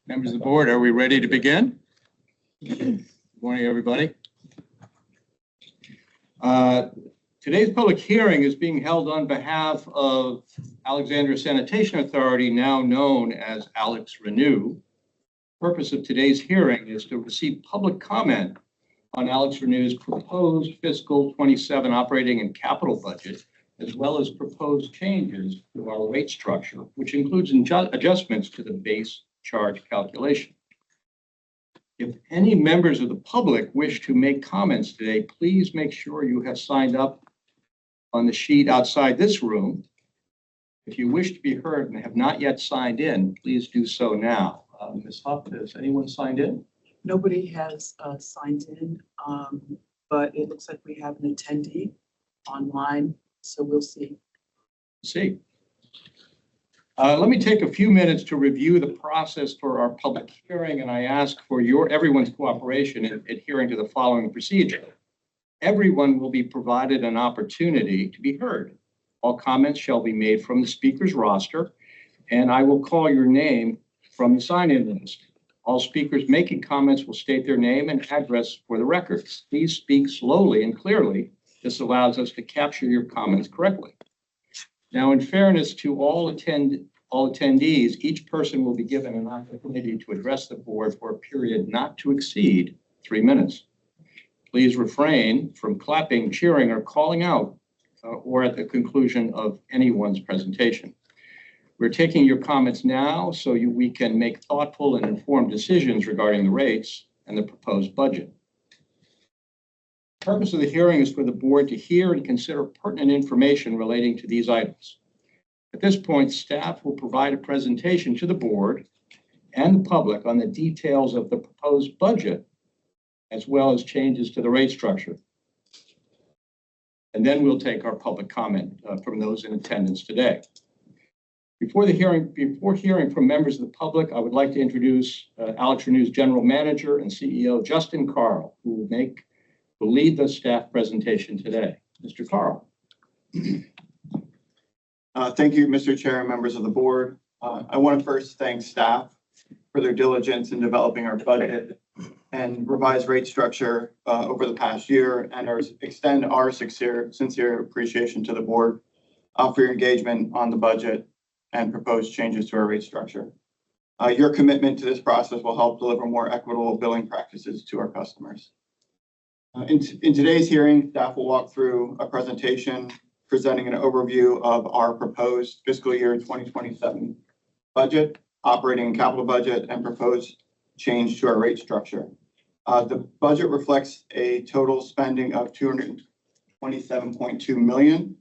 Members of the board, are we ready to begin? Good morning, everybody. Today's public hearing is being held on behalf of Alexandria Sanitation Authority, now known as AlexRenew. The purpose of today's hearing is to receive public comment on AlexRenew's proposed fiscal 27 operating and capital budget, as well as proposed changes to our rate structure, which includes adjustments to the base charge calculation. If any members of the public wish to make comments today, please make sure you have signed up on the sheet outside this room. If you wish to be heard and have not yet signed in, please do so now. Ms. Huff, has anyone signed in? Nobody has signed in, but it looks like we have an attendee online, so we'll see. Let me take a few minutes to review the process for our public hearing, and I ask for everyone's cooperation in adhering to the following procedure. Everyone will be provided an opportunity to be heard. All comments shall be made from the speaker's roster, and I will call your name from the sign-in list. All speakers making comments will state their name and address for the record. Please speak slowly and clearly. This allows us to capture your comments correctly. Now, in fairness to all attendees, each person will be given an opportunity to address the board for a period not to exceed 3 minutes. Please refrain from clapping, cheering, or calling out or at the conclusion of anyone's presentation. We're taking your comments now so we can make thoughtful and informed decisions regarding the rates and the proposed budget. The purpose of the hearing is for the board to hear and consider pertinent information relating to these items. At this point, staff will provide a presentation to the board and the public on the details of the proposed budget, as well as changes to the rate structure. And then we'll take our public comment from those in attendance today. Before hearing from members of the public, I would like to introduce AlexRenew's General Manager and CEO, Justin Carl, who will lead the staff presentation today. Mr. Carl. Thank you, Mr. Chair and members of the board. I want to first thank staff for their diligence in developing our budget and revised rate structure over the past year, and extend our sincere appreciation to the board for your engagement on the budget and proposed changes to our rate structure. Your commitment to this process will help deliver more equitable billing practices to our customers. In today's hearing, staff will walk through a presentation presenting an overview of our proposed fiscal year 2027 budget, operating and capital budget, and proposed change to our rate structure. The budget reflects a total spending of $227.2 million,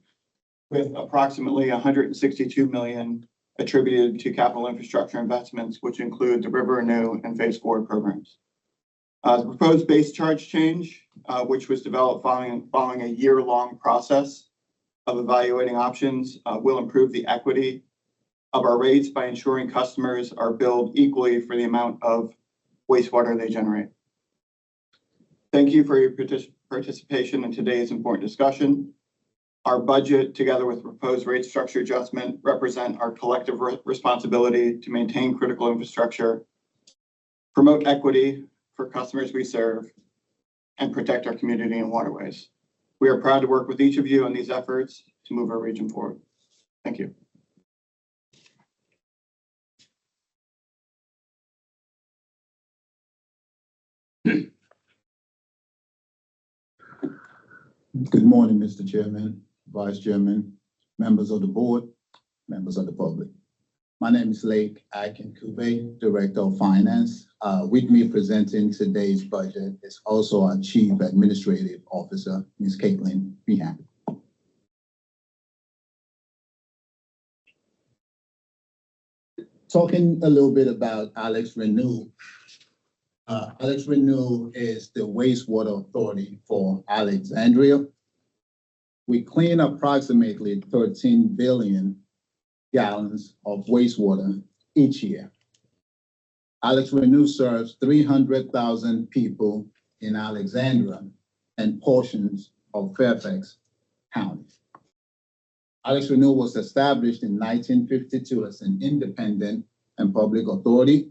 with approximately $162 million attributed to capital infrastructure investments, which include the FY2027 and Phase 4 programs. The proposed base charge change, which was developed following a year-long process of evaluating options, will improve the equity of our rates by ensuring customers are billed equally for the amount of wastewater they generate. Thank you for your participation in today's important discussion. Our budget, together with proposed rate structure adjustment, represent our collective responsibility to maintain critical infrastructure, promote equity for customers we serve, and protect our community and waterways. We are proud to work with each of you in these efforts to move our region forward. Thank you. Good morning, Mr. Chairman, Vice Chairman, members of the board, members of the public. My name is Lake Akin-Kube, Director of Finance. With me presenting today's budget is also our Chief Administrative Officer, Ms. Caitlin Behan. Talking a little bit about AlexRenew. AlexRenew is the wastewater authority for Alexandria. We clean approximately 13 billion gallons of wastewater each year. AlexRenew serves 300,000 people in Alexandria and portions of Fairfax County. AlexRenew was established in 1952 as an independent and public authority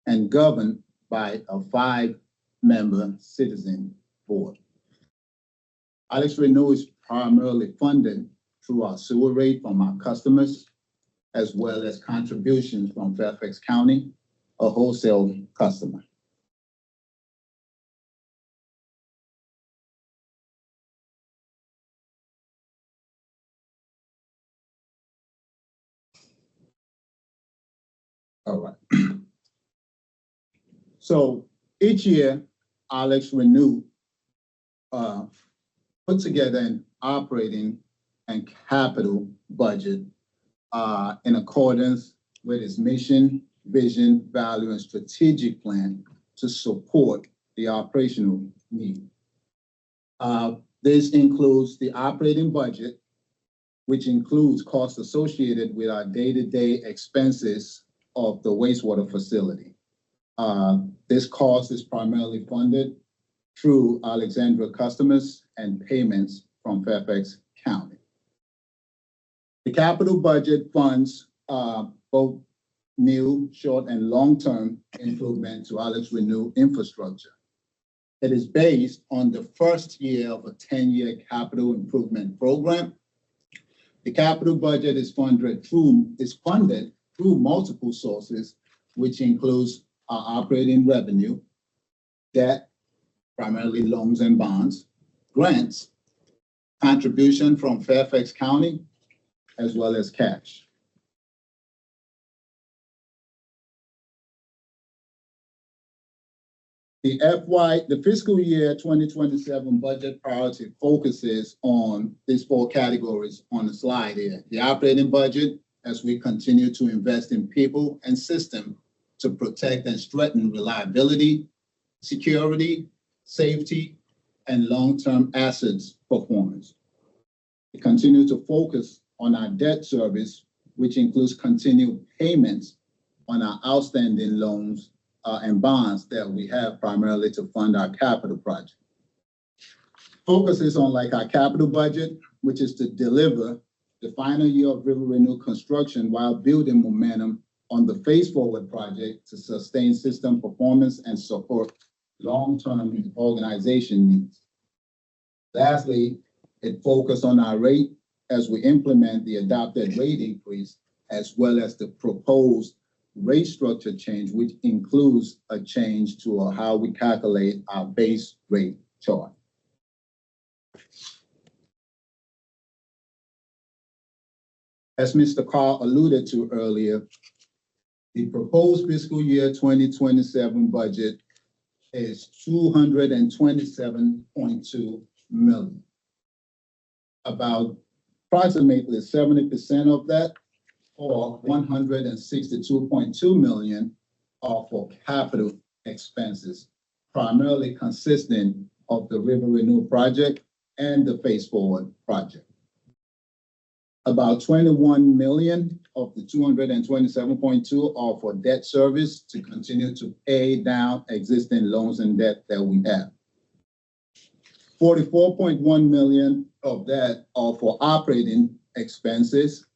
and governed by a 5-member citizen board. AlexRenew is primarily funded through our sewer rate from our customers, as well as contributions from Fairfax County, a wholesale customer. All right. So each year, AlexRenew put together an operating and capital budget in accordance with its mission, vision, value, and strategic plan to support the operational need. This includes the operating budget, which includes costs associated with our day-to-day expenses of the wastewater facility. This cost is primarily funded through Alexandria customers and payments from Fairfax County. The capital budget funds both new, short, and long-term improvement to AlexRenew infrastructure. It is based on the first year of a 10-year capital improvement program. The capital budget is funded through multiple sources, which includes our operating revenue, debt, primarily loans and bonds, grants, contribution from Fairfax County, as well as cash. The fiscal year 2027 budget priority focuses on these 4 categories on the slide here. The operating budget, as we continue to invest in people and system to protect and strengthen reliability, security, safety, and long-term assets performance. We continue to focus on our debt service, which includes continued payments on our outstanding loans and bonds that we have primarily to fund our capital project. Focus is on our capital budget, which is to deliver the final year of River Renew construction while building momentum on the Phase Forward project to sustain system performance and support long-term organization needs. Lastly, it focused on our rate as we implement the adopted rate increase, as well as the proposed rate structure change, which includes a change to how we calculate our base rate chart. As Mr. Carr alluded to earlier, the proposed fiscal year 2027 budget is $227.2 million. About approximately 70% of that, or $162.2 million, are for capital expenses, primarily consisting of the River Renew project and the Phase Forward project. About $21 million of the 227.2 are for debt service to continue to pay down existing loans and debt that we have. 44.1 million of that are for operating expenses,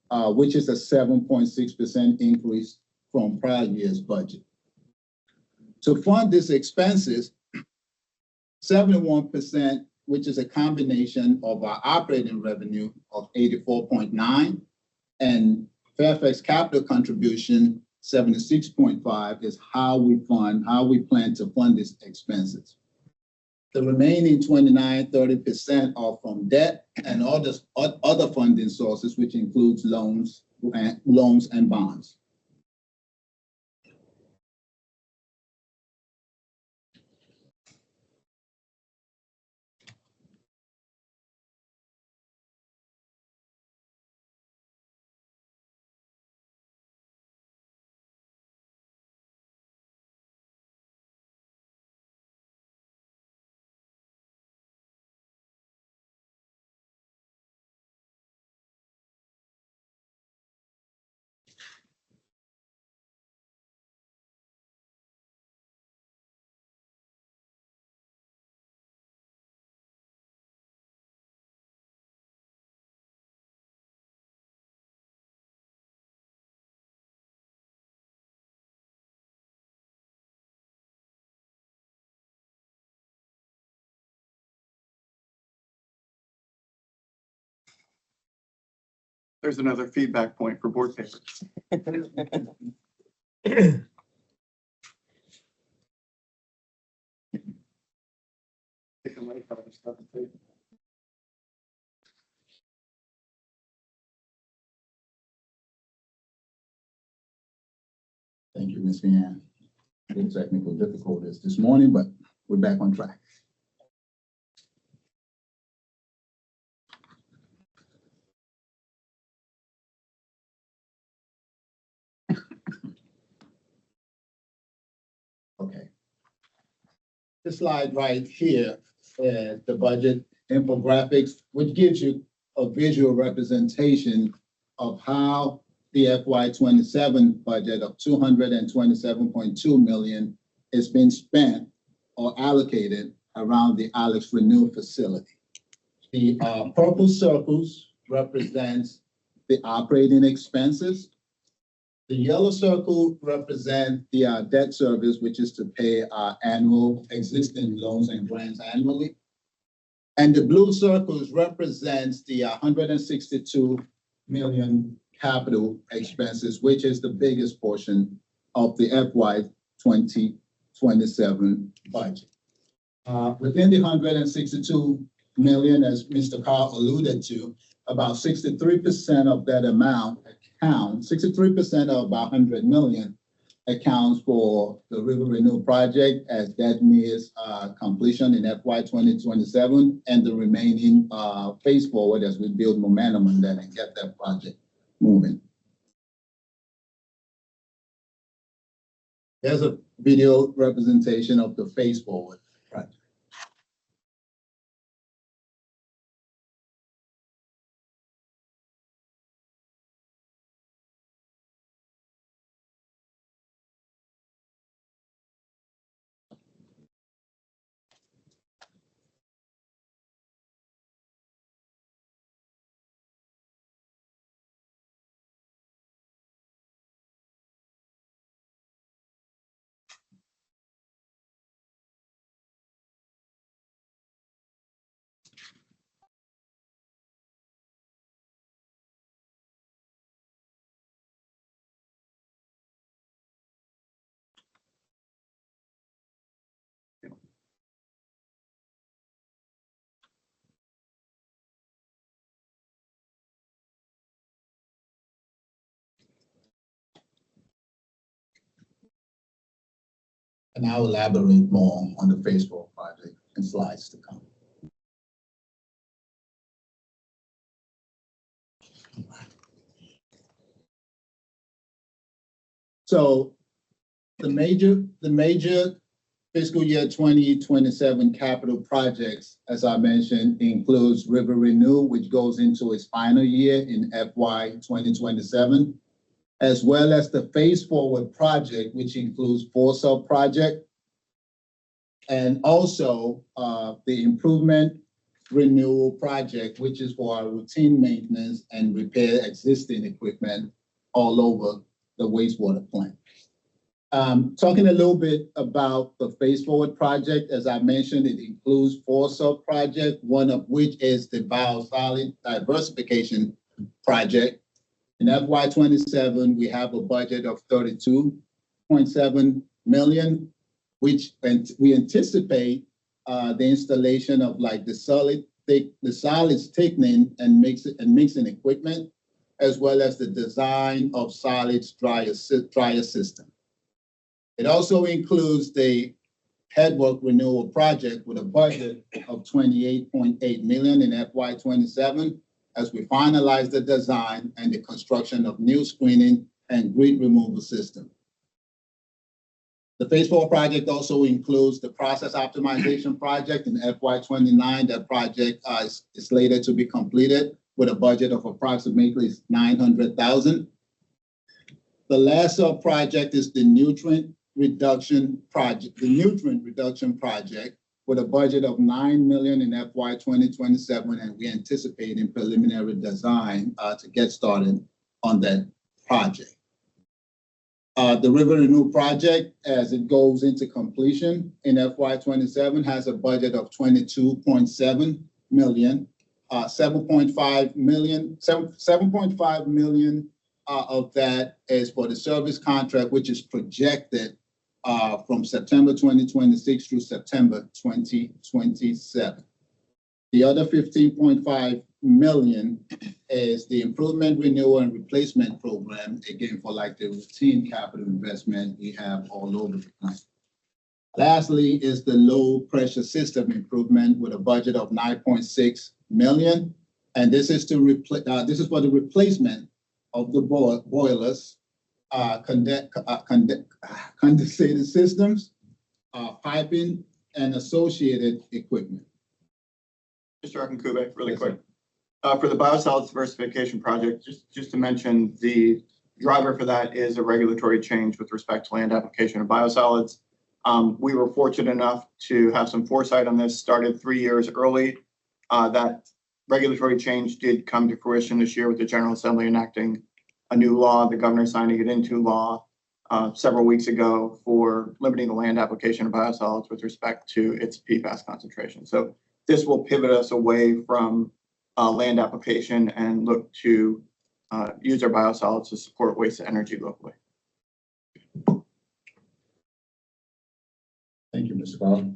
which is a 7.6% increase from prior year's budget. To fund these expenses, 71%, which is a combination of our operating revenue of 84.9 and Fairfax capital contribution 76.5, is how we plan to fund these expenses. The remaining 30% are from debt and other funding sources, which includes loans and bonds. There's another feedback point for board papers. Thank you, Ms. Meehan. Little technical difficulties this morning, but we're back on track. Okay. This slide right here is the budget infographics, which gives you a visual representation of how the FY27 budget of $227.2 million is being spent or allocated around the AlexRenew facility. The purple circles represents the operating expenses. The yellow circle represents the debt service, which is to pay our annual existing loans and grants annually. And the blue circles represents the 162 million capital expenses, which is the biggest portion of the FY 2027 budget. Within the 162 million, as Mr. Carl alluded to, about 63% of that amount accounts, 63% of about 100 million accounts for the River Renew project as that nears completion in FY 2027, and the remaining phase forward as we build momentum on that and get that project moving. There's a video representation of the phase forward project. And I'll elaborate more on the phase forward project in slides to come. So the major fiscal year 2027 capital projects, as I mentioned, includes River Renew, which goes into its final year in FY 2027, as well as the phase forward project, which includes Forcell project, and also the improvement renewal project, which is for our routine maintenance and repair existing equipment all over the wastewater plant. Talking a little bit about the phase forward project, as I mentioned, it includes Forcell project, one of which is the biosolid diversification project. In FY 27, we have a budget of 32.7 million, which we anticipate the installation of like the solids thickening and mixing equipment, as well as the design of solids dryer system. It also includes the headwork renewal project with a budget of 28.8 million in FY 27 as we finalize the design and the construction of new screening and grit removal system. The phase 4 project also includes the process optimization project in FY 29. That project is slated to be completed with a budget of approximately 900,000. The last project is the nutrient reduction project, with a budget of 9 million in FY 2027, and we anticipate in preliminary design to get started on that project. The River Renew project, as it goes into completion in FY 27, has a budget of 22.7 million. 7.5 million of that is for the service contract, which is projected from September 2026 through September 2027. The other 15.5 million is the improvement, renewal, and replacement program, again, for like the routine capital investment we have all over the place. Lastly is the low pressure system improvement with a budget of 9.6 million. And this is to this is for the replacement of the boilers, condensated systems, piping, and associated equipment. Mr. Akinkube, really quick. For the biosolids diversification project, just to mention, the driver for that is a regulatory change with respect to land application of biosolids. We were fortunate enough to have some foresight on this, started 3 years early. That regulatory change did come to fruition this year with the General Assembly enacting a new law, the governor signing it into law several weeks ago for limiting the land application of biosolids with respect to its PFAS concentration. So this will pivot us away from land application and look to use our biosolids to support waste to energy locally. Thank you, Mr. Carter.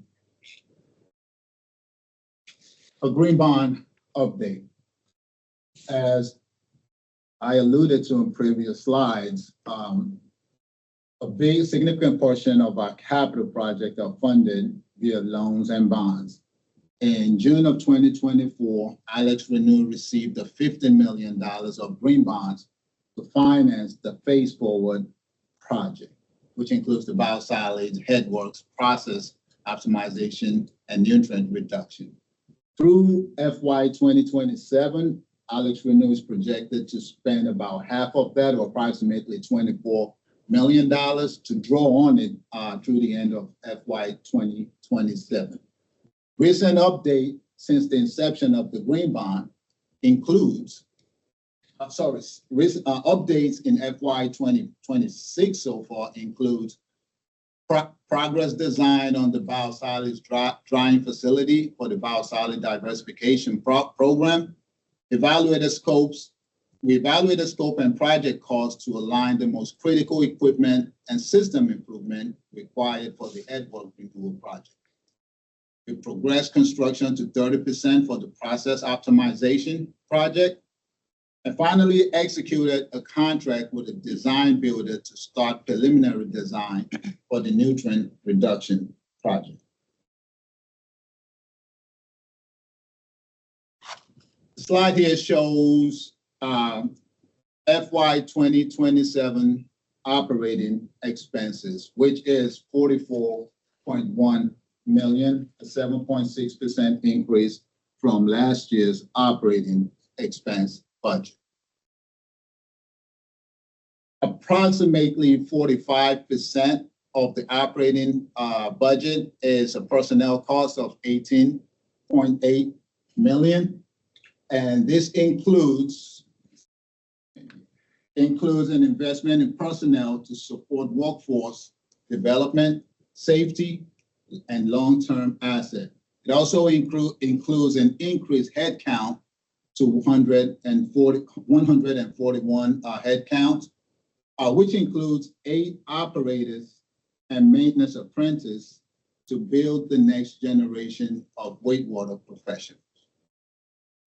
A green bond update. As I alluded to in previous slides, a big significant portion of our capital project are funded via loans and bonds. In June of 2024, AlexRenew received a $50 million of green bonds to finance the Phase Forward project, which includes the biosolids, headworks, process optimization, and nutrient reduction. Through FY2027, AlexRenew is projected to spend about half of that, or approximately $24 million, to draw on it through the end of FY2027. Recent update since the inception of the green bond includes, recent updates in FY2026 so far includes progress design on the biosolids drying facility for the biosolid diversification program. We evaluated scope and project costs to align the most critical equipment and system improvement required for the headwork renewal project. We progressed construction to 30% for the process optimization project. And finally, executed a contract with a design builder to start preliminary design for the nutrient reduction project. The slide here shows FY2027 operating expenses, which is 44.1 million, a 7.6% increase from last year's operating expense budget. Approximately 45% of the operating budget is a personnel cost of 18.8 million. And this includes an investment in personnel to support workforce development, safety, and long-term asset. It also includes an increased headcount to 141 headcount, which includes 8 operators and maintenance apprentices to build the next generation of wastewater professionals.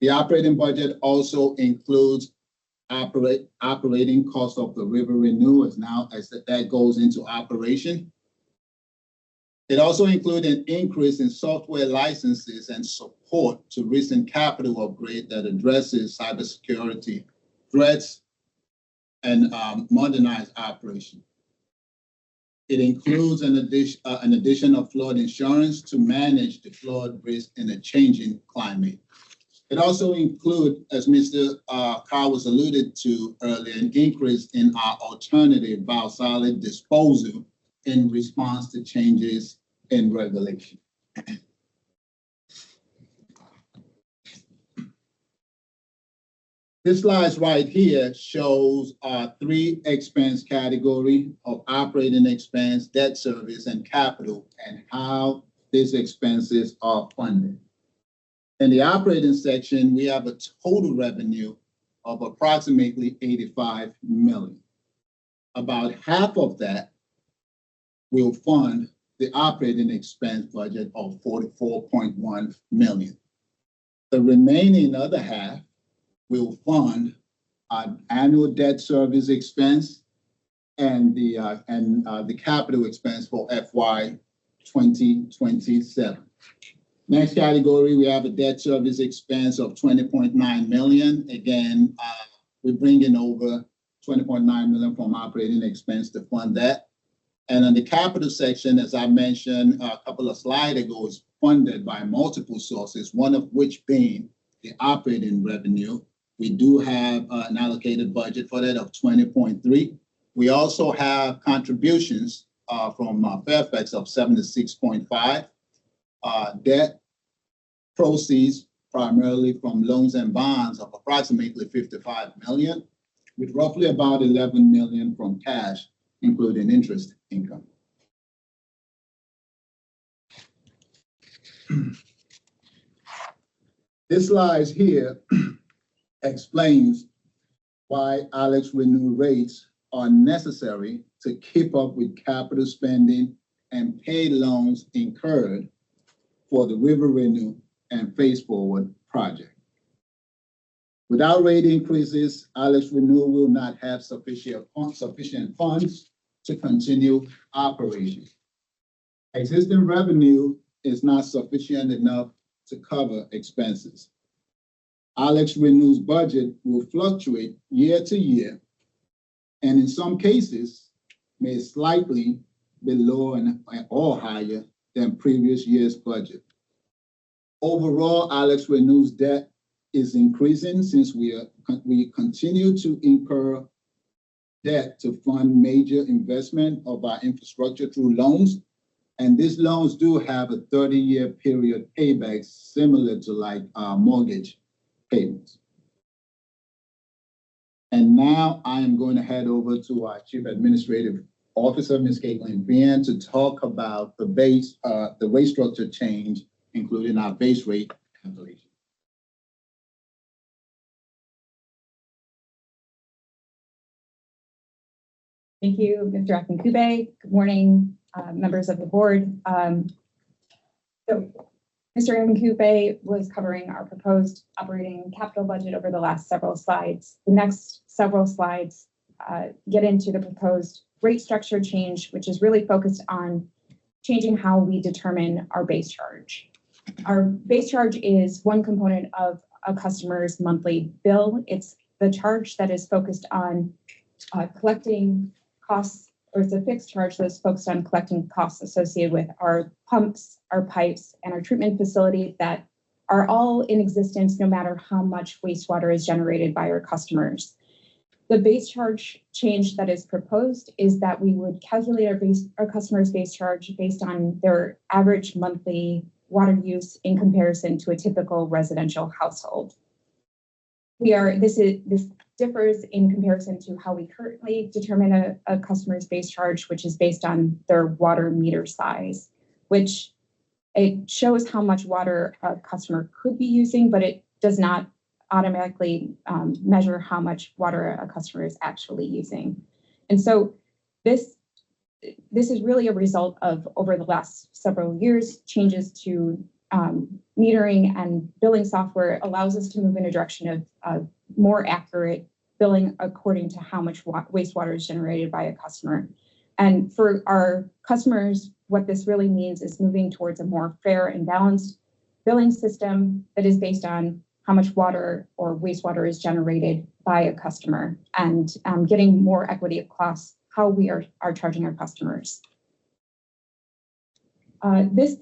The operating budget also includes operating cost of the AlexRenew as that goes into operation. It also included an increase in software licenses and support to recent capital upgrade that addresses cybersecurity threats and modernized operation. It includes an addition of flood insurance to manage the flood risk in a changing climate. It also includes, as Mr. Carr was alluded to earlier, an increase in our alternative biosolid disposal in response to changes in regulation. This slide right here shows our 3 expense category of operating expense, debt service, and capital, and how these expenses are funded. In the operating section, we have a total revenue of approximately 85 million. About half of that will fund the operating expense budget of 44.1 million. The remaining other half will fund our annual debt service expense and the capital expense for FY2027. Next category, we have a debt service expense of 20.9 million. Again, we're bringing over 20.9 million from operating expense to fund that. And in the capital section, as I mentioned a couple of slides ago, is funded by multiple sources, one of which being the operating revenue. We do have an allocated budget for that of 20.3. We also have contributions from Fairfax of 76.5. Debt proceeds primarily from loans and bonds of approximately 55 million, with roughly about 11 million from cash, including interest income. This slide here explains why AlexRenew rates are necessary to keep up with capital spending and pay loans incurred for the River Renew and Phase Forward project. Without rate increases, AlexRenew will not have sufficient funds to continue operations. Existing revenue is not sufficient enough to cover expenses. AlexRenew's budget will fluctuate year to year, and in some cases may slightly be lower or higher than previous year's budget. Overall, AlexRenew's debt is increasing since we continue to incur debt to fund major investment of our infrastructure through loans. And these loans do have a 30-year period payback similar to like mortgage payments. And now I am going to head over to our Chief Administrative Officer, Ms. Caitlin Vian, to talk about the rate structure change, including our base rate calculation. Thank you, Mr. Akinkube. Good morning, members of the board. So Mr. Akinkube was covering our proposed operating capital budget over the last several slides. The next several slides get into the proposed rate structure change, which is really focused on changing how we determine our base charge. Our base charge is one component of a customer's monthly bill. It's the charge that is focused on collecting costs, or it's a fixed charge that's focused on collecting costs associated with our pumps, our pipes, and our treatment facility that are all in existence no matter how much wastewater is generated by our customers. The base charge change that is proposed is that we would calculate our customers' base charge based on their average monthly water use in comparison to a typical residential household. This differs in comparison to how we currently determine a customer's base charge, which is based on their water meter size, which it shows how much water a customer could be using, but it does not automatically measure how much water a customer is actually using. And so this is really a result of, over the last several years, changes to metering and billing software allows us to move in a direction of more accurate billing according to how much wastewater is generated by a customer. And for our customers, what this really means is moving towards a more fair and balanced billing system that is based on how much water or wastewater is generated by a customer, and getting more equity across how we are charging our customers. This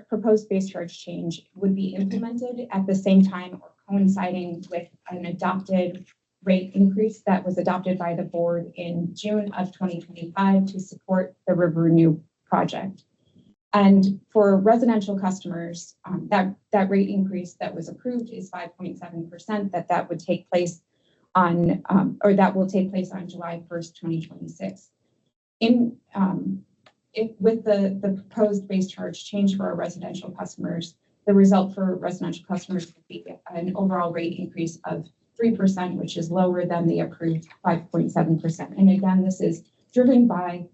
proposed base charge change would be implemented at the same time or coinciding with an adopted rate increase that was adopted by the board in June of 2025 to support the River Renew project. And for residential customers, that rate increase that was approved is 5.7%, that would take place on, or that will take place on July 1st, 2026. With the proposed base charge change for our residential customers, the result for residential customers would be an overall rate increase of 3%, which is lower than the approved 5.7%. And again, this is driven by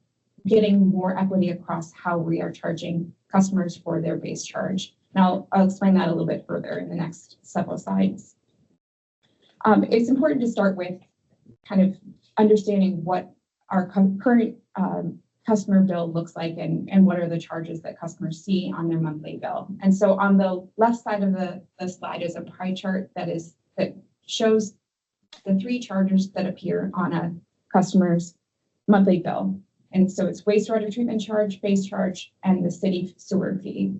getting more equity across how we are charging customers for their base charge. Now, I'll explain that a little bit further in the next several slides. It's important to start with kind of understanding what our current customer bill looks like and what are the charges that customers see on their monthly bill. And so on the left side of the slide is a pie chart that shows the three charges that appear on a customer's monthly bill. And so it's wastewater treatment charge, base charge, and the city sewer fee.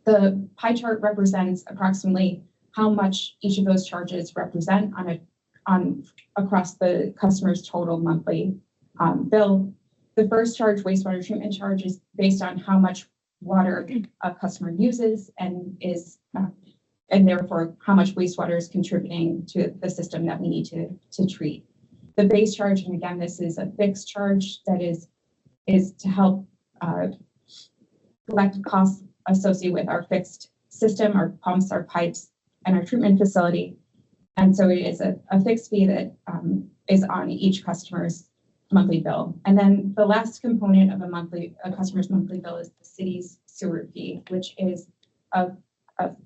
The pie chart represents approximately how much each of those charges represent across the customer's total monthly bill. The first charge, wastewater treatment charge, is based on how much water a customer uses and therefore how much wastewater is contributing to the system that we need to treat. The base charge, and again, this is a fixed charge that is to help collect costs associated with our fixed system, our pumps, our pipes, and our treatment facility. And so it is a fixed fee that is on each customer's monthly bill. And then the last component of a customer's monthly bill is the city's sewer fee, which is a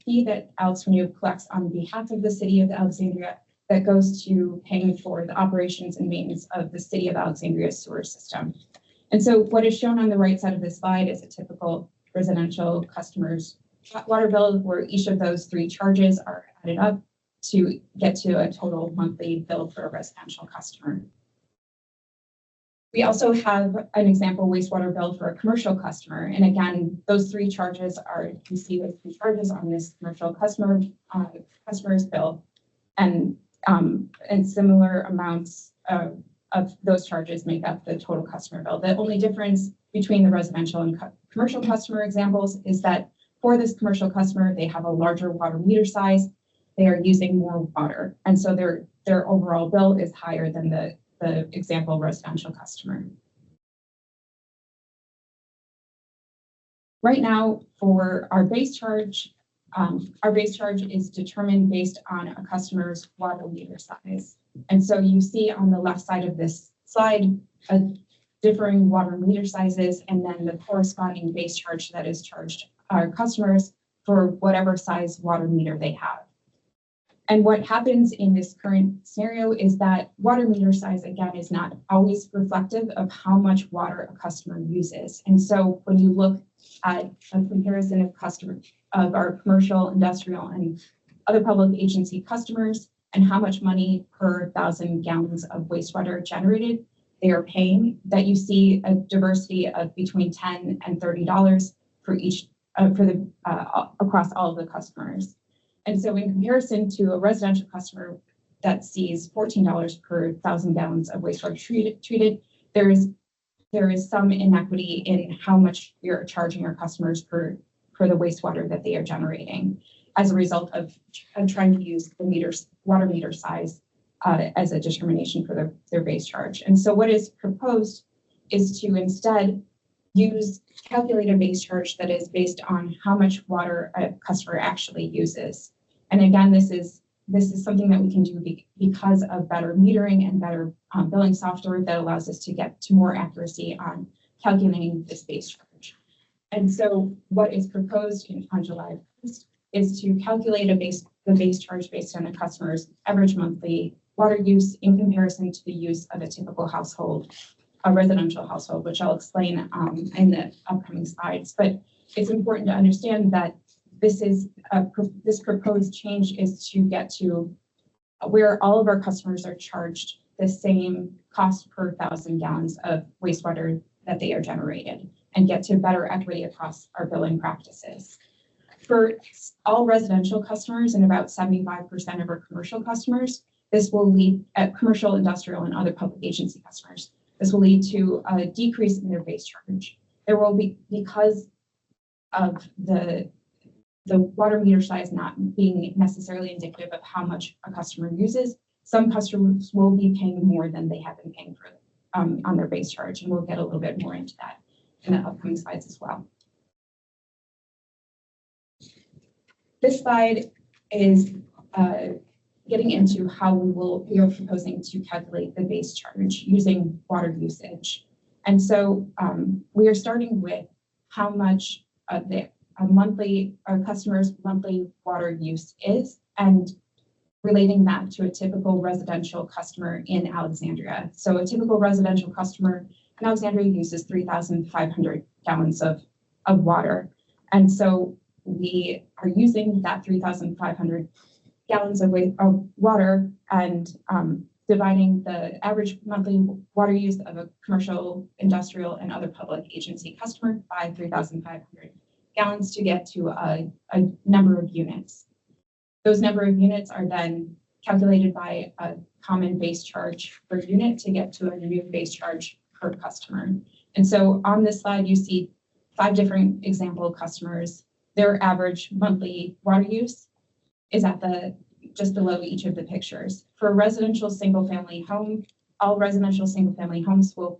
fee that AlexRenew collects on behalf of the city of Alexandria that goes to paying for the operations and maintenance of the city of Alexandria's sewer system. And so what is shown on the right side of this slide is a typical residential customer's water bill, where each of those three charges are added up to get to a total monthly bill for a residential customer. We also have an example wastewater bill for a commercial customer. And again, those three charges you see those three charges on this commercial customer's bill. And similar amounts of those charges make up the total customer bill. The only difference between the residential and commercial customer examples is that for this commercial customer, they have a larger water meter size. They are using more water. And so their overall bill is higher than the example residential customer. Right now, for our base charge is determined based on a customer's water meter size. And so you see on the left side of this slide, differing water meter sizes, and then the corresponding base charge that is charged our customers for whatever size water meter they have. And what happens in this current scenario is that water meter size, again, is not always reflective of how much water a customer uses. And so when you look at a comparison of our commercial, industrial, and other public agency customers and how much money per 1,000 gallons of wastewater generated they are paying, that you see a diversity of between $10 and $30 for each across all of the customers. And so in comparison to a residential customer that sees $14 per 1,000 gallons of wastewater treated, there is some inequity in how much we are charging our customers for the wastewater that they are generating as a result of trying to use the water meter size as a determination for their base charge. And so what is proposed is to instead calculate a base charge that is based on how much water a customer actually uses. And again, this is something that we can do because of better metering and better billing software that allows us to get to more accuracy on calculating this base charge. And so what is proposed on July 1st is to calculate the base charge based on a customer's average monthly water use in comparison to the use of a typical household, a residential household, which I'll explain in the upcoming slides. But it's important to understand that this proposed change is to get to where all of our customers are charged the same cost per 1,000 gallons of wastewater that they are generated and get to better equity across our billing practices. For all residential customers and about 75% of our commercial customers, this will lead at commercial, industrial, and other public agency customers. This will lead to a decrease in their base charge. There will be, because of the water meter size not being necessarily indicative of how much a customer uses, some customers will be paying more than they have been paying for on their base charge, and we'll get a little bit more into that in the upcoming slides as well. This slide is getting into how we are proposing to calculate the base charge using water usage. And so we are starting with how much of our customers' monthly water use is, and relating that to a typical residential customer in Alexandria. So a typical residential customer in Alexandria uses 3,500 gallons of water. And so we are using that 3,500 gallons of water and dividing the average monthly water use of a commercial, industrial, and other public agency customer by 3,500 gallons to get to a number of units. Those number of units are then calculated by a common base charge per unit to get to a new base charge per customer. And so on this slide, you see 5 different example customers. Their average monthly water use is at just below each of the pictures. For a residential single-family home, all residential single-family homes will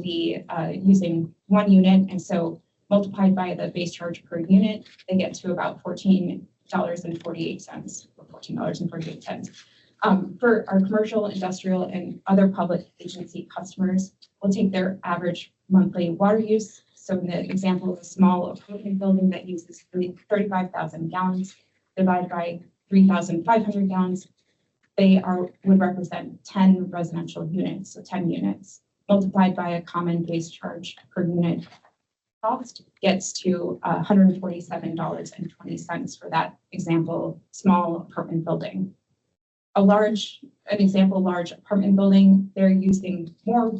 be using 1 unit, and so multiplied by the base charge per unit, they get to about $14.48 or $14.48. For our commercial, industrial, and other public agency customers, we'll take their average monthly water use. So in the example of a small apartment building that uses 35,000 gallons divided by 3,500 gallons, would represent 10 residential units, so 10 units, multiplied by a common base charge per unit cost gets to $147.20 for that example small apartment building. An example large apartment building, they're using more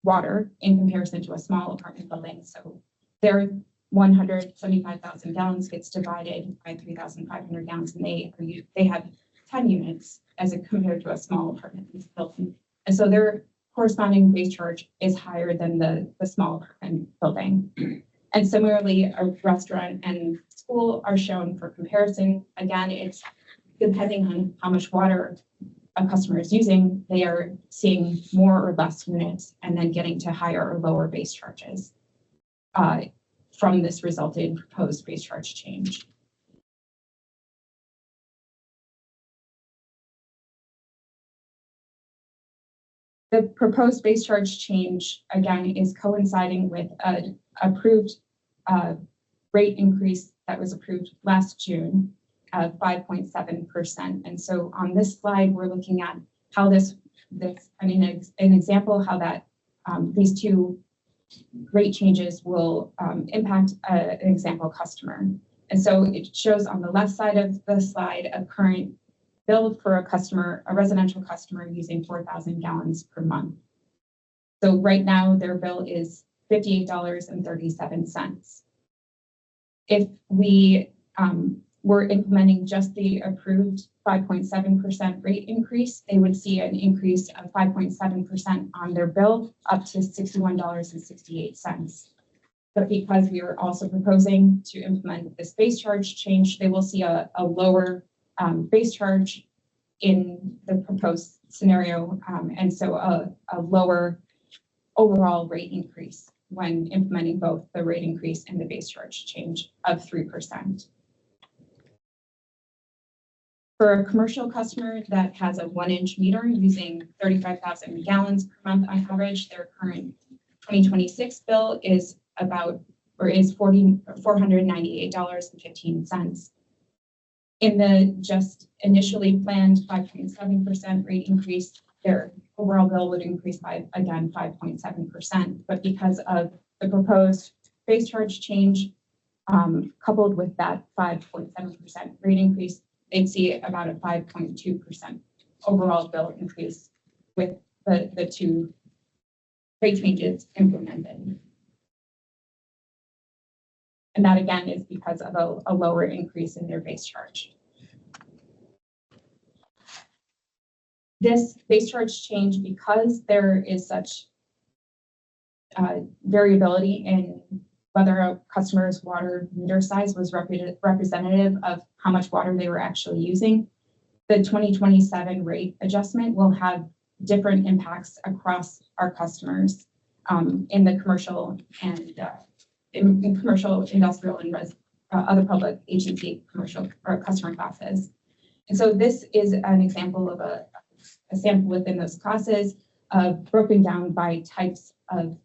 water in comparison to a small apartment building. So their 175,000 gallons gets divided by 3,500 gallons, and they have 10 units as compared to a small apartment building. And so their corresponding base charge is higher than the small apartment building. And similarly, a restaurant and school are shown for comparison. Again, it's depending on how much water a customer is using, they are seeing more or less units and then getting to higher or lower base charges from this resulting proposed base charge change. The proposed base charge change, again, is coinciding with an approved rate increase that was approved last June of 5.7%. And so on this slide, we're looking at how an example how that these 2 rate changes will impact an example customer. And so it shows on the left side of the slide a current bill for a residential customer using 4,000 gallons per month. So right now their bill is $58.37. If we were implementing just the approved 5.7% rate increase, they would see an increase of 5.7% on their bill up to $61.68. But because we are also proposing to implement this base charge change, they will see a lower base charge in the proposed scenario, and so a lower overall rate increase when implementing both the rate increase and the base charge change of 3%. For a commercial customer that has a 1-inch meter using 35,000 gallons per month on average, their current 2026 bill is $498.15. In the just initially planned 5.7% rate increase, their overall bill would increase by, again, 5.7%. But because of the proposed base charge change, coupled with that 5.7% rate increase, they'd see about a 5.2% overall bill increase with the 2 rate changes implemented. And that, again, is because of a lower increase in their base charge. This base charge change, because there is such variability in whether a customer's water meter size was representative of how much water they were actually using, the 2027 rate adjustment will have different impacts across our customers in the commercial and in commercial, industrial, and other public agency, commercial, or customer classes. And so this is an example of a sample within those classes, broken down by types of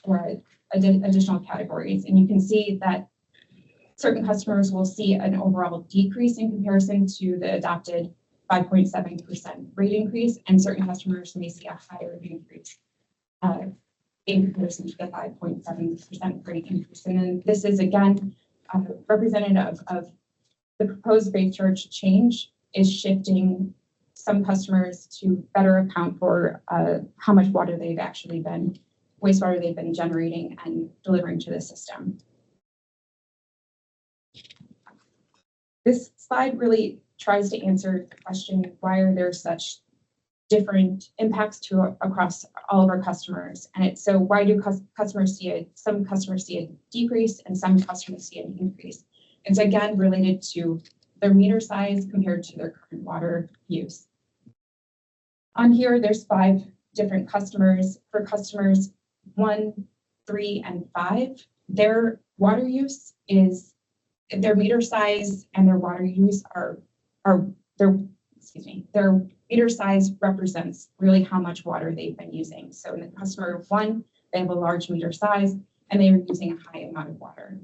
or additional categories. And you can see that certain customers will see an overall decrease in comparison to the adopted 5.7% rate increase, and certain customers may see a higher increase in comparison to the 5.7% rate increase. And then this is again representative of the proposed base charge change is shifting some customers to better account for how much water wastewater they've been generating and delivering to the system. This slide really tries to answer the question, why are there such different impacts across all of our customers? And it's so why do customers see some customers see a decrease and some customers see an increase? It's again related to their meter size compared to their current water use. On here, there's 5 different customers. For customers 1, 3, and 5, their water use is their meter size and their water use their meter size represents really how much water they've been using. So in the customer 1, they have a large meter size and they are using a high amount of water.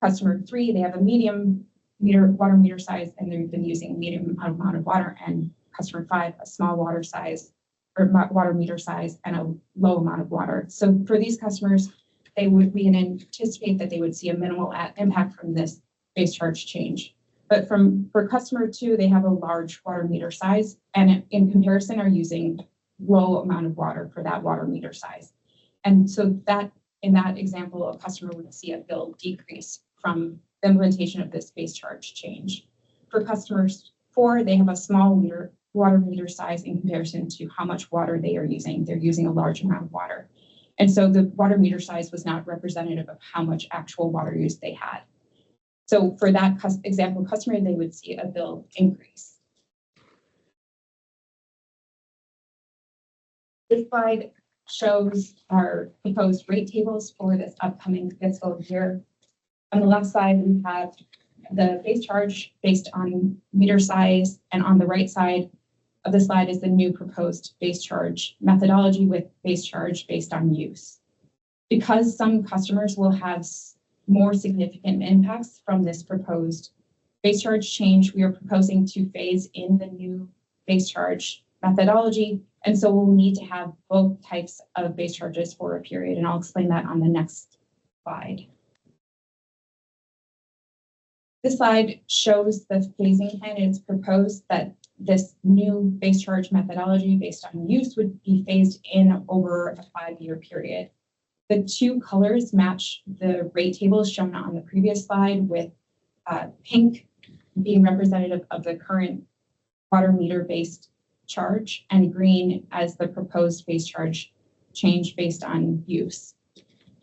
Customer 3, they have a medium water meter size and they've been using a medium amount of water. And customer 5, a small water size or water meter size and a low amount of water. So for these customers, we can anticipate that they would see a minimal impact from this base charge change. But for customer 2, they have a large water meter size and in comparison are using low amount of water for that water meter size. And so that in that example, a customer would see a bill decrease from the implementation of this base charge change. For customers 4, they have a small water meter size in comparison to how much water they are using. They're using a large amount of water. And so the water meter size was not representative of how much actual water use they had. So for that example customer, they would see a bill increase. This slide shows our proposed rate tables for this upcoming fiscal year. On the left side, we have the base charge based on meter size, and on the right side of the slide is the new proposed base charge methodology with base charge based on use. Because some customers will have more significant impacts from this proposed base charge change, we are proposing to phase in the new base charge methodology. And so we'll need to have both types of base charges for a period. And I'll explain that on the next slide. This slide shows the phasing plan. It's proposed that this new base charge methodology based on use would be phased in over a 5-year period. The 2 colors match the rate tables shown on the previous slide, with pink being representative of the current water meter based charge and green as the proposed base charge change based on use.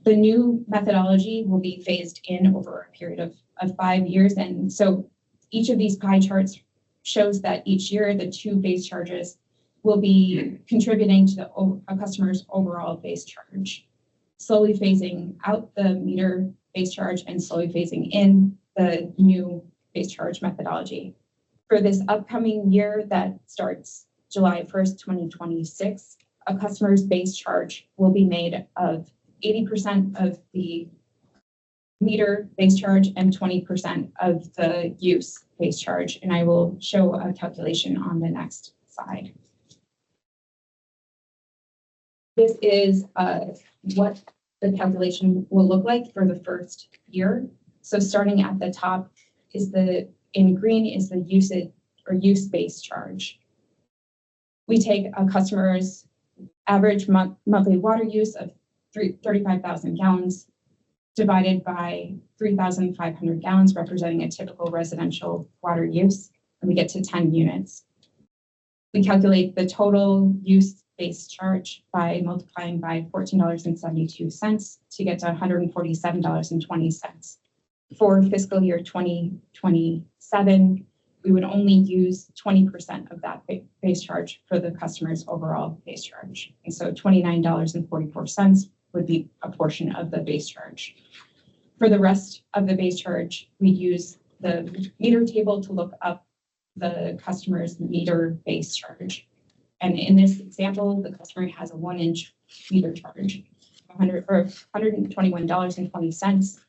The new methodology will be phased in over a period of 5 years. And so each of these pie charts shows that each year the 2 base charges will be contributing to a customer's overall base charge, slowly phasing out the meter base charge and slowly phasing in the new base charge methodology. For this upcoming year that starts July 1st, 2026, a customer's base charge will be made of 80% of the meter base charge and 20% of the use base charge. And I will show a calculation on the next slide. This is what the calculation will look like for the first year. So starting at the top is in green is the usage or use-based charge. We take a customer's average monthly water use of 35,000 gallons divided by 3,500 gallons, representing a typical residential water use, and we get to 10 units. We calculate the total use-based charge by multiplying by $14.72 to get to $147.20. For fiscal year 2027, we would only use 20% of that base charge for the customer's overall base charge. And so $29.44 would be a portion of the base charge. For the rest of the base charge, we use the meter table to look up the customer's meter base charge. And in this example, the customer has a 1-inch meter charge, $121.20.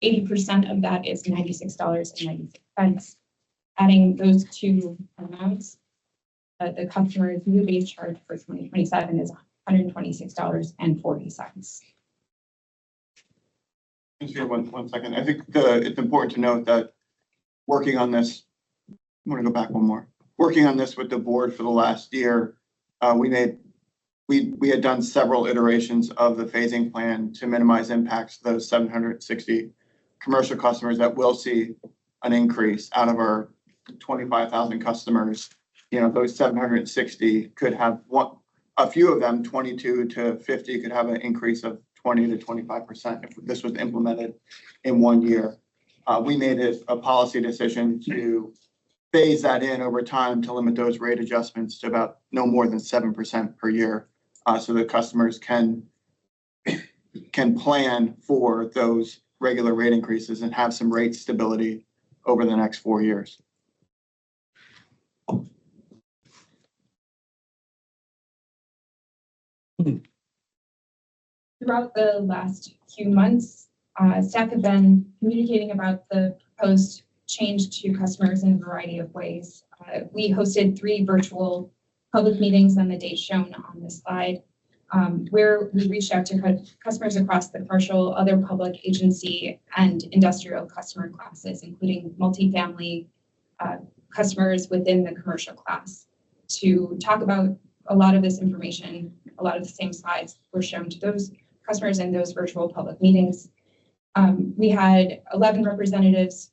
80% of that is $96.96. Adding those two amounts, the customer's new base charge for 2027 is $126.40. Just here one second. I think it's important to note that working on this, I want to go back one more. Working on this with the board for the last year, we had done several iterations of the phasing plan to minimize impacts to those 760 commercial customers that will see an increase out of our 25,000 customers. You know, those 760 could have a few of them, 22 to 50, could have an increase of 20 to 25% if this was implemented in 1 year. We made it a policy decision to phase that in over time to limit those rate adjustments to about no more than 7% per year, so that customers can plan for those regular rate increases and have some rate stability over the next 4 years. Throughout the last few months, staff have been communicating about the proposed change to customers in a variety of ways. We hosted 3 virtual public meetings on the dates shown on this slide, where we reached out to customers across the commercial, other public agency, and industrial customer classes, including multifamily customers within the commercial class, to talk about a lot of this information. A lot of the same slides were shown to those customers in those virtual public meetings. We had 11 representatives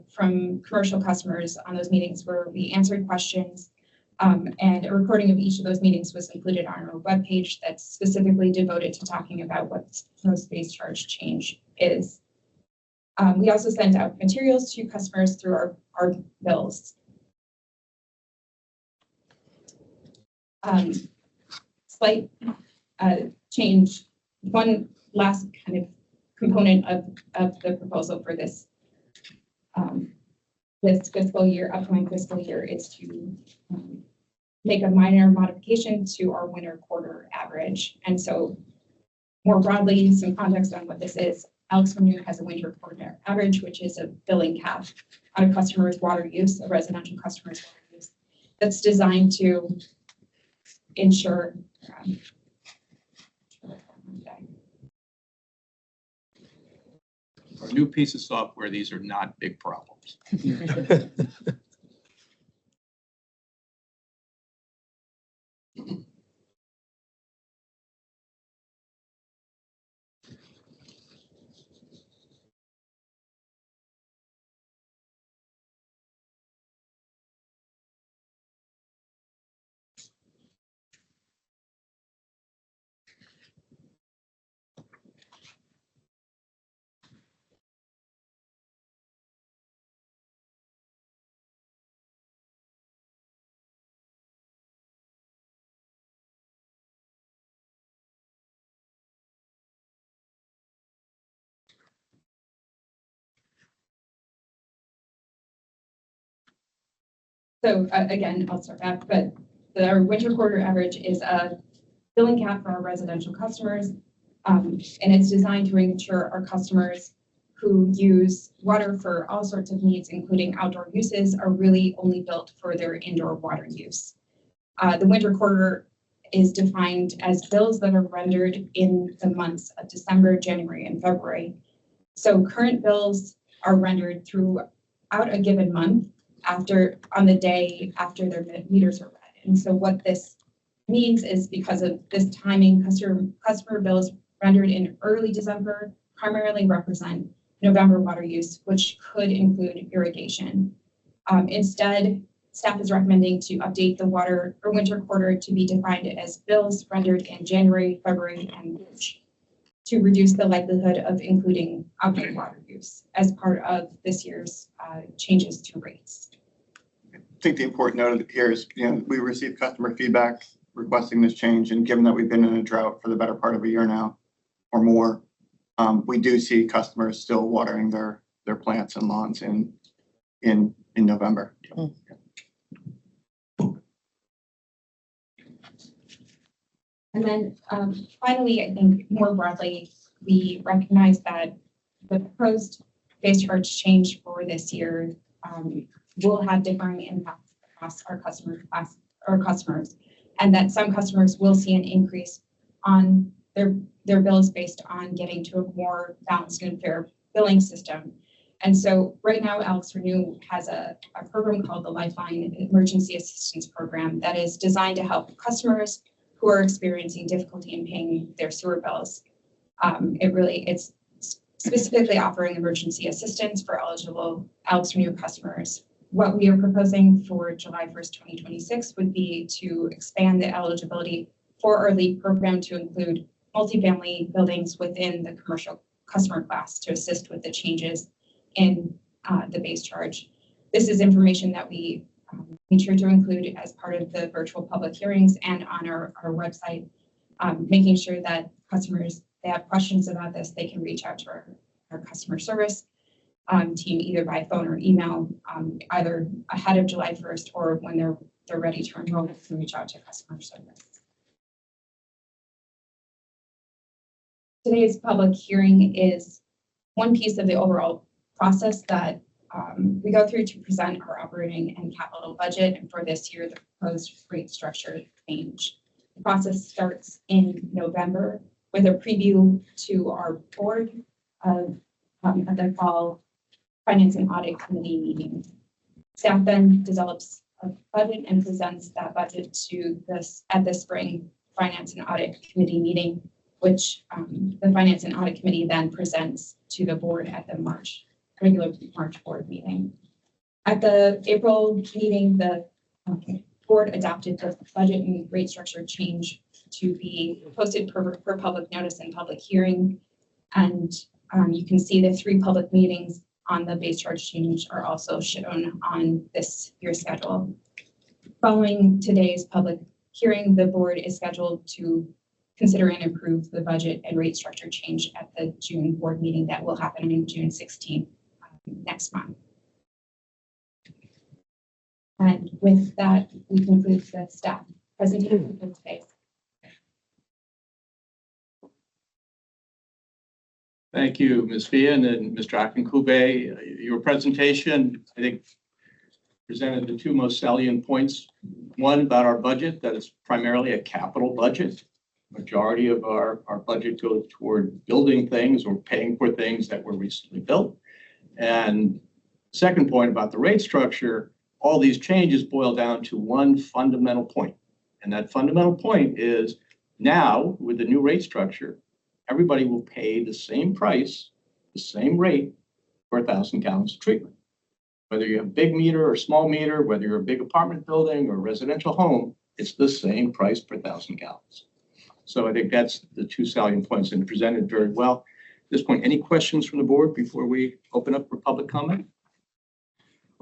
from commercial customers on those meetings where we answered questions, and a recording of each of those meetings was included on our webpage that's specifically devoted to talking about what the proposed base charge change is. We also sent out materials to customers through our bills. Slight change. One last kind of component of the proposal for this this fiscal year, upcoming fiscal year, is to make a minor modification to our winter quarter average. And so, more broadly, some context on what this is. AlexRenew has a winter quarter average, which is a billing cap on a customer's water use, a residential customer's water use, that's designed to ensure For a new piece of software, these are not big problems. So again, I'll start back, but our winter quarter average is a billing cap for our residential customers, and it's designed to ensure our customers who use water for all sorts of needs, including outdoor uses, are really only billed for their indoor water use. The winter quarter is defined as bills that are rendered in the months of December, January, and February. So current bills are rendered throughout a given month on the day after their meters are read. And so what this means is, because of this timing, customer bills rendered in early December primarily represent November water use, which could include irrigation. Instead, staff is recommending to update the winter quarter to be defined as bills rendered in January, February, and March, to reduce the likelihood of including outdoor water use as part of this year's changes to rates. I think the important note here is, we received customer feedback requesting this change, and given that we've been in a drought for the better part of a year now or more, we do see customers still watering their plants and lawns in November. And then finally, I think more broadly, we recognize that the proposed base charge change for this year will have differing impacts across our customers, and that some customers will see an increase on their bills based on getting to a more balanced and fair billing system. And so right now, AlexRenew has a program called the Lifeline Emergency Assistance Program that is designed to help customers who are experiencing difficulty in paying their sewer bills. It's specifically offering emergency assistance for eligible AlexRenew customers. What we are proposing for July 1st, 2026 would be to expand the eligibility for our LEAP program to include multifamily buildings within the commercial customer class to assist with the changes in the base charge. This is information that we made sure to include as part of the virtual public hearings and on our website, making sure that customers, they have questions about this, they can reach out to our customer service team either by phone or email, either ahead of July 1st or when they're ready to enroll, they can reach out to customer service. Today's public hearing is one piece of the overall process that we go through to present our operating and capital budget, and for this year, the proposed rate structure change. The process starts in November with a preview to our board of the fall Finance and Audit Committee meeting. Staff then develops a budget and presents that budget to at the spring Finance and Audit Committee meeting, which the Finance and Audit Committee then presents to the board at the regular March board meeting. At the April meeting, the board adopted the budget and rate structure change to be posted per public notice and public hearing. And you can see the 3 public meetings on the base charge change are also shown on this year's schedule. Following today's public hearing, the board is scheduled to consider and approve the budget and rate structure change at the June board meeting that will happen on June 16th next month. And with that, we conclude the staff presentation for today. Thank you, Ms. Fian and Mr. Akinkube. Your presentation, I think, presented the 2 most salient points. One, about our budget, that is primarily a capital budget. Majority of our budget goes toward building things or paying for things that were recently built. And second point about the rate structure, all these changes boil down to one fundamental point. And that fundamental point is now with the new rate structure, everybody will pay the same price, the same rate for 1,000 gallons of treatment. Whether you have a big meter or small meter, whether you're a big apartment building or residential home, it's the same price per 1,000 gallons. So I think that's the 2 salient points and presented very well. At this point, any questions from the board before we open up for public comment?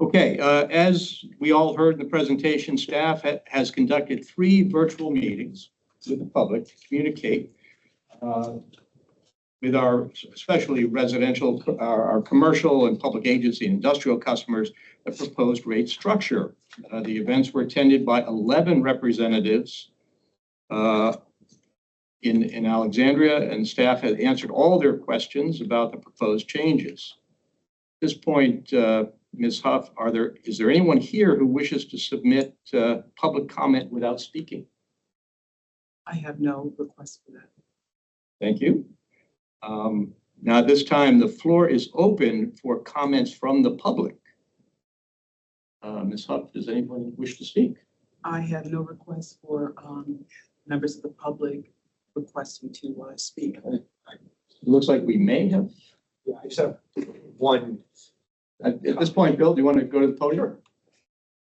Okay, as we all heard in the presentation, staff has conducted 3 virtual meetings with the public to communicate with our especially residential, our commercial and public agency and industrial customers, the proposed rate structure. The events were attended by 11 representatives in Alexandria, and staff had answered all their questions about the proposed changes. At this point, Ms. Huff, is there anyone here who wishes to submit public comment without speaking? I have no request for that. Thank you. Now, at this time, the floor is open for comments from the public. Ms. Huff, does anyone wish to speak? I have no request for members of the public requesting to speak. It looks like we may have. Yeah, I just have one. At this point, Bill, do you want to go to the podium? Sure.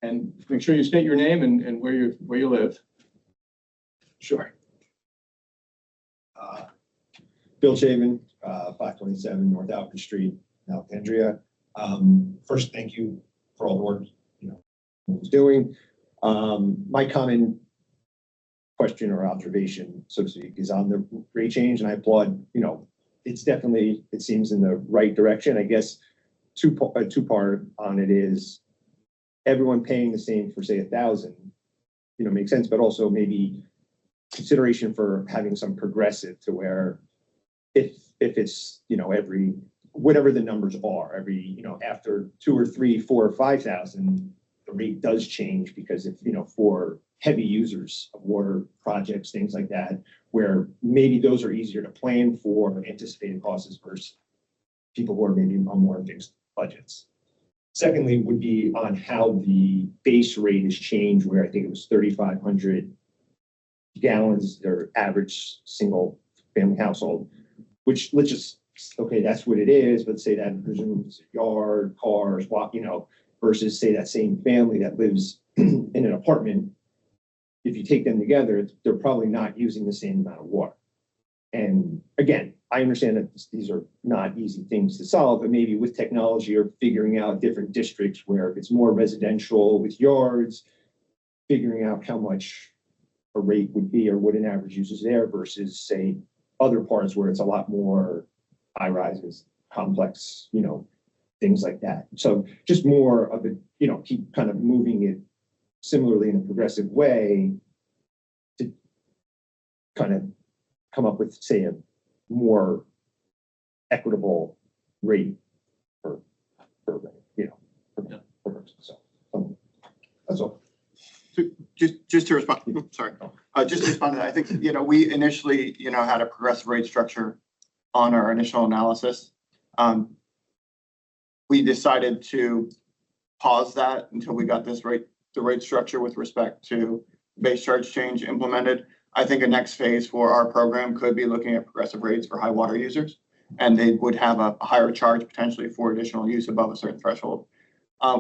And make sure you state your name and where you live. Sure. Bill Shaven, 527 North Alfred Street, Alexandria. First, thank you for all the work was doing. My common question or observation, so to speak, is on the rate change, and I applaud it's definitely, it seems in the right direction. I guess two-part on it is everyone paying the same for say 1,000, makes sense, but also maybe consideration for having some progressive to where if it's, every, whatever the numbers are, every, after 2 or 3, 4 or 5,000, the rate does change because if, for heavy users of water projects, things like that, where maybe those are easier to plan for anticipated costs versus people who are maybe on more fixed budgets. Secondly, would be on how the base rate is changed, where I think it was 3,500 gallons, their average single family household, which let's just, okay, that's what it is, but say that presumes yard, cars, versus say that same family that lives in an apartment. If you take them together, they're probably not using the same amount of water. And again, I understand that these are not easy things to solve, but maybe with technology or figuring out different districts where it's more residential with yards, figuring out how much a rate would be or what an average use is there versus say other parts where it's a lot more high rises, complex, things like that. So just more of it, keep kind of moving it similarly in a progressive way to kind of come up with, say, a more equitable rate for so that's all. So just to respond, sorry, just to respond to that, I think, we initially, had a progressive rate structure on our initial analysis. We decided to pause that until we got the rate structure with respect to base charge change implemented. I think a next phase for our program could be looking at progressive rates for high water users, and they would have a higher charge potentially for additional use above a certain threshold.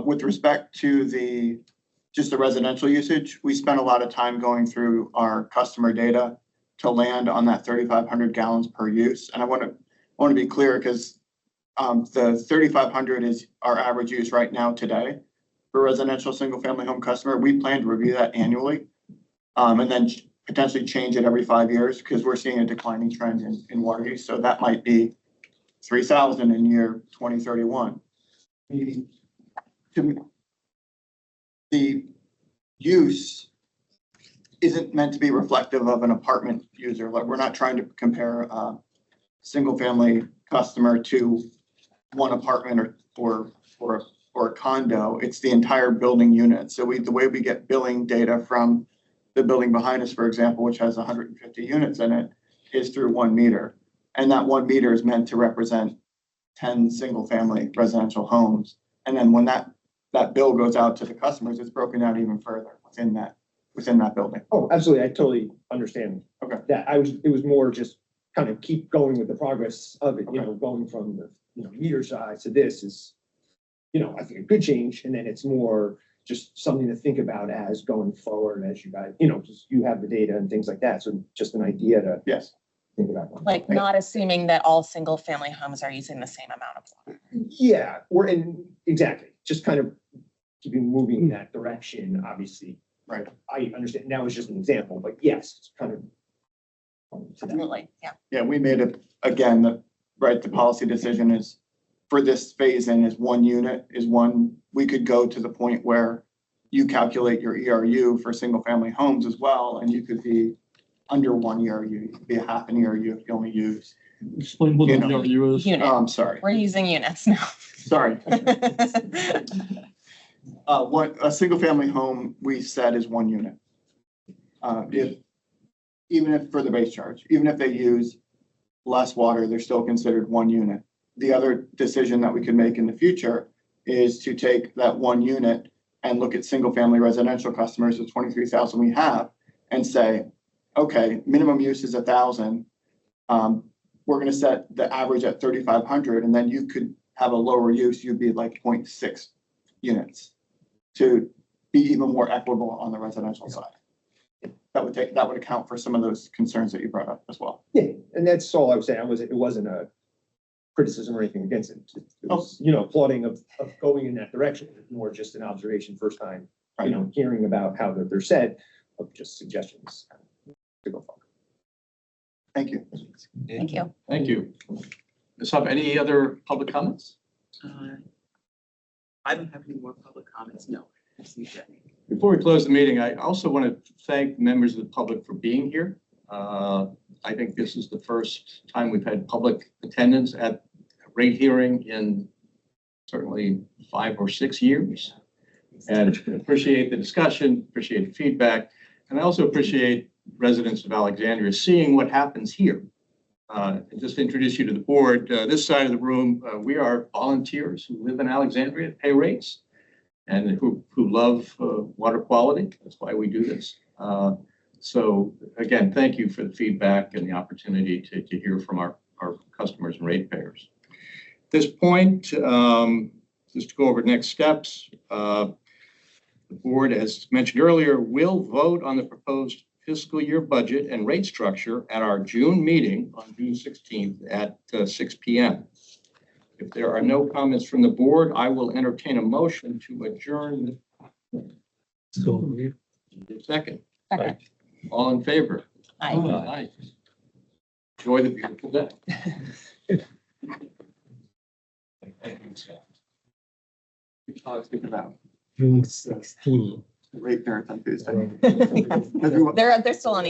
With respect to just the residential usage, we spent a lot of time going through our customer data to land on that 3,500 gallons per use. And I want to be clear because the 3,500 is our average use right now today for residential single family home customer. We plan to review that annually and then potentially change it every 5 years because we're seeing a declining trend in water use. So that might be 3,000 in year 2031. The use isn't meant to be reflective of an apartment user. Like we're not trying to compare a single family customer to one apartment or a condo. It's the entire building unit. So the way we get billing data from the building behind us, for example, which has 150 units in it, is through 1 meter. And that 1 meter is meant to represent 10 single family residential homes. And then when that bill goes out to the customers, it's broken out even further within that building. Oh, absolutely. I totally understand. Okay. That it was more just kind of keep going with the progress of it, going from the, meter size to this is, I think a good change. And then it's more just something to think about as going forward as you guys, just you have the data and things like that. So just an idea to Yes. think about. Like not assuming that all single family homes are using the same amount of water. Yeah, exactly. Just kind of keeping moving in that direction, obviously. Right. I understand. That was just an example, but yes, it's kind of. Definitely, yeah. Yeah, we made it, again, the policy decision is for this phase in is 1 unit we could go to the point where you calculate your ERU for single family homes as well. And you could be under 1 ERU, you could be a half an ERU if you only use. Explain what an ERU is. Unit. Oh, I'm sorry. We're using units now. Sorry. What a single family home we said is 1 unit. Even if for the base charge, even if they use less water, they're still considered 1 unit. The other decision that we could make in the future is to take that 1 unit and look at single family residential customers, the 23,000 we have, and say, okay, minimum use is 1,000. We're going to set the average at 3,500, and then you could have a lower use. You'd be like 0.6 units to be even more equitable on the residential side. That would account for some of those concerns that you brought up as well. Yeah, and that's all I was saying. It wasn't a criticism or anything against it. It was, applauding of going in that direction. More just an observation first time, hearing about how they're said, of just suggestions to go forward. Thank you. Thank you. Thank you. Ms. Hubb, any other public comments? I don't have any more public comments, no. I see that. Before we close the meeting, I also want to thank members of the public for being here. I think this is the first time we've had public attendance at a rate hearing in certainly 5 or 6 years. And appreciate the discussion, appreciate the feedback, and I also appreciate residents of Alexandria seeing what happens here. And just to introduce you to the board, this side of the room, we are volunteers who live in Alexandria, pay rates, and who love water quality. That's why we do this. So again, thank you for the feedback and the opportunity to hear from our customers and ratepayers. At this point, just to go over next steps, the board, as mentioned earlier, will vote on the proposed fiscal year budget and rate structure at our June meeting on June 16th at 6 p.m. If there are no comments from the board, I will entertain a motion to adjourn. So. Second. Second. All in favor? Aye. Aye. Enjoy the beautiful day. Thank you, Scott. I was thinking about June 16. Rate parents on Tuesday. They're still on